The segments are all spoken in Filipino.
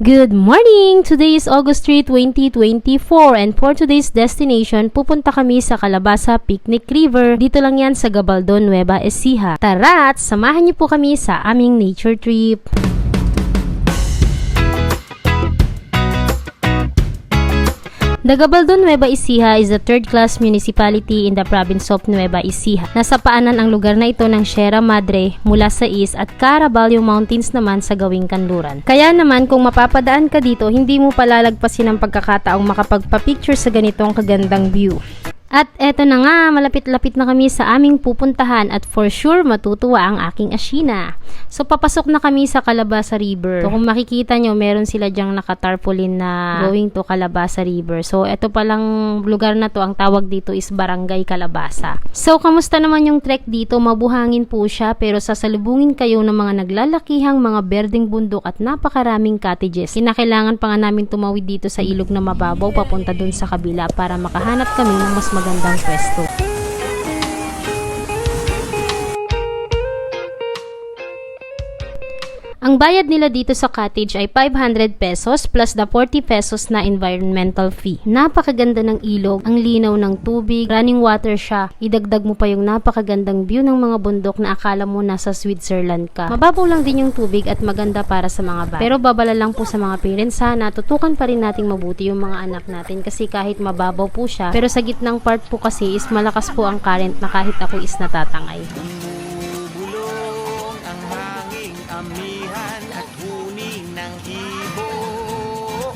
Good morning! Today is August 3, 2024 and for today's destination, pupunta kami sa Calabasa Picnic River. Dito lang yan sa Gabaldon, Nueva Ecija. Tara at samahan niyo po kami sa aming nature trip. The Gabaldon, Nueva Ecija is a third-class municipality in the province of Nueva Ecija. Nasa paanan ang lugar na ito ng Sierra Madre mula sa east at Caraballo Mountains naman sa gawing kanluran. Kaya naman kung mapapadaan ka dito, hindi mo palalagpasin ang pagkakataong makapagpa-picture sa ganitong kagandang view. At eto na nga, malapit-lapit na kami sa aming pupuntahan at for sure matutuwa ang aking asyina. So papasok na kami sa Calabasa River. So kung makikita nyo, meron sila dyang nakatarpaulin na going to Calabasa River. So eto palang lugar na to, ang tawag dito is Barangay Calabasa. So kamusta naman yung trek dito? Mabuhangin po siya pero sasalubungin kayo ng mga naglalakihang mga berdeng bundok at napakaraming cottages. Kinakailangan pa nga namin tumawid dito sa ilog na mababaw papunta dun sa kabila para makahanap kami ng mas magandang pwesto. Ang bayad nila dito sa cottage ay 500 pesos plus the 40 pesos na environmental fee. Napakaganda ng ilog, ang linaw ng tubig, running water siya. Idagdag mo pa yung napakagandang view ng mga bundok na akala mo nasa Switzerland ka. Mababaw lang din yung tubig at maganda para sa mga bata. Pero babala lang po sa mga parents na tutukan pa rin nating mabuti yung mga anak natin kasi kahit mababaw po siya, pero sa gitnang part po kasi is malakas po ang current na kahit ako is natatangay. Amihan at huning ng ibon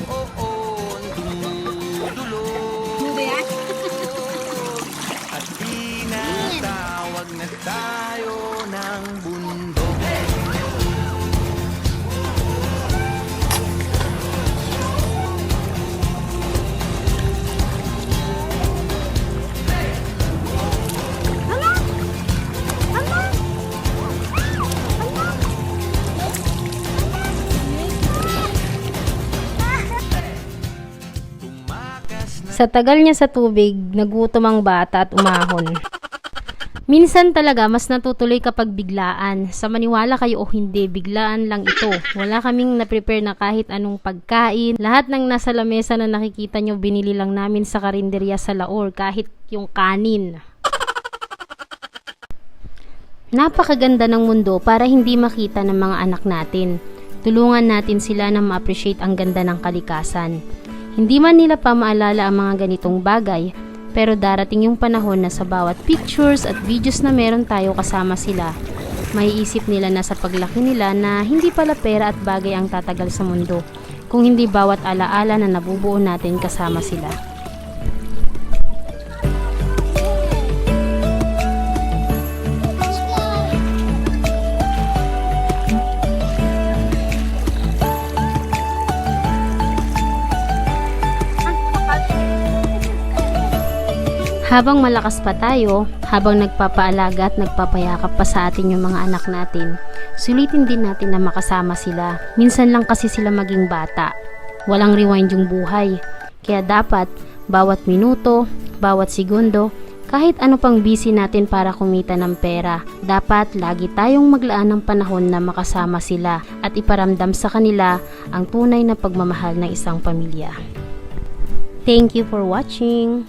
dumudulog at tinatawag na tayo ng bundok. Sa tagal niya sa tubig, nagutom ang bata at umahon. Minsan talaga, mas natutuloy kapag biglaan. Sa maniwala kayo o hindi, biglaan lang ito. Wala kaming na-prepare na kahit anong pagkain. Lahat ng nasa lamesa na nakikita nyo, binili lang namin sa karinderya sa Laor, kahit yung kanin. Napakaganda ng mundo para hindi makita ng mga anak natin. Tulungan natin sila na ma-appreciate ang ganda ng kalikasan. Hindi man nila pa maalala ang mga ganitong bagay, pero darating yung panahon na sa bawat pictures at videos na meron tayo kasama sila, maiisip nila na sa paglaki nila na hindi pala pera at bagay ang tatagal sa mundo, kung hindi bawat alaala na nabubuo natin kasama sila. Habang malakas pa tayo, habang nagpapaalaga at nagpapayakap pa sa atin yung mga anak natin, sulitin din natin na makasama sila. Minsan lang kasi sila maging bata. Walang rewind yung buhay. Kaya dapat, bawat minuto, bawat segundo, kahit ano pang busy natin para kumita ng pera, dapat lagi tayong maglaan ng panahon na makasama sila at iparamdam sa kanila ang tunay na pagmamahal ng isang pamilya. Thank you for watching!